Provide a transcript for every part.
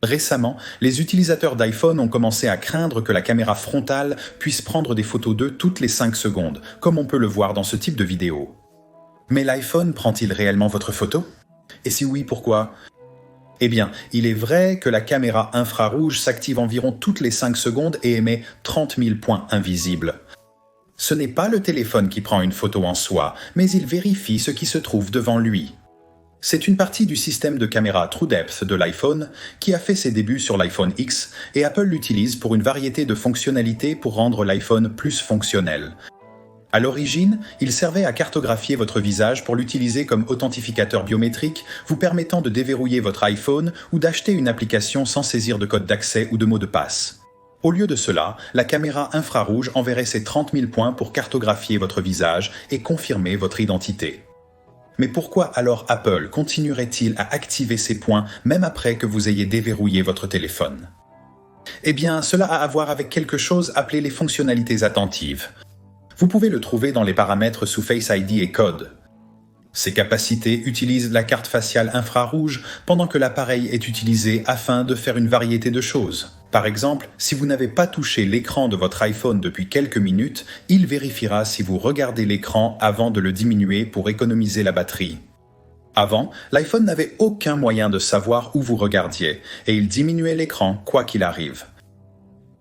Récemment, les utilisateurs d'iPhone ont commencé à craindre que la caméra frontale puisse prendre des photos d'eux toutes les 5 secondes, comme on peut le voir dans ce type de vidéo. Mais l'iPhone prend-il réellement votre photo? Et si oui, pourquoi? Eh bien, il est vrai que la caméra infrarouge s'active environ toutes les 5 secondes et émet 30 000 points invisibles. Ce n'est pas le téléphone qui prend une photo en soi, mais il vérifie ce qui se trouve devant lui. C'est une partie du système de caméra TrueDepth de l'iPhone qui a fait ses débuts sur l'iPhone X et Apple l'utilise pour une variété de fonctionnalités pour rendre l'iPhone plus fonctionnel. À l'origine, il servait à cartographier votre visage pour l'utiliser comme authentificateur biométrique, vous permettant de déverrouiller votre iPhone ou d'acheter une application sans saisir de code d'accès ou de mot de passe. Au lieu de cela, la caméra infrarouge enverrait ses 30 000 points pour cartographier votre visage et confirmer votre identité. Mais pourquoi alors Apple continuerait-il à activer ces points même après que vous ayez déverrouillé votre téléphone? Eh bien, cela a à voir avec quelque chose appelé les fonctionnalités attentives. Vous pouvez le trouver dans les paramètres sous Face ID et Code. Ces capacités utilisent la carte faciale infrarouge pendant que l'appareil est utilisé afin de faire une variété de choses. Par exemple, si vous n'avez pas touché l'écran de votre iPhone depuis quelques minutes, il vérifiera si vous regardez l'écran avant de le diminuer pour économiser la batterie. Avant, l'iPhone n'avait aucun moyen de savoir où vous regardiez, et il diminuait l'écran quoi qu'il arrive.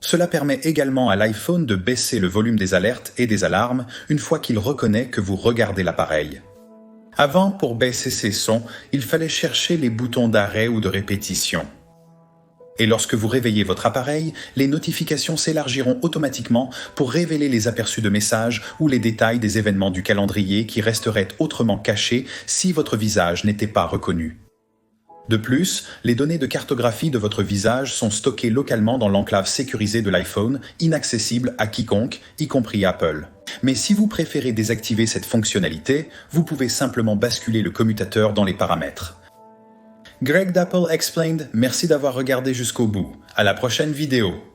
Cela permet également à l'iPhone de baisser le volume des alertes et des alarmes une fois qu'il reconnaît que vous regardez l'appareil. Avant, pour baisser ces sons, il fallait chercher les boutons d'arrêt ou de répétition. Et lorsque vous réveillez votre appareil, les notifications s'élargiront automatiquement pour révéler les aperçus de messages ou les détails des événements du calendrier qui resteraient autrement cachés si votre visage n'était pas reconnu. De plus, les données de cartographie de votre visage sont stockées localement dans l'enclave sécurisée de l'iPhone, inaccessible à quiconque, y compris Apple. Mais si vous préférez désactiver cette fonctionnalité, vous pouvez simplement basculer le commutateur dans les paramètres. Greg d'Apple Explained, merci d'avoir regardé jusqu'au bout. À la prochaine vidéo.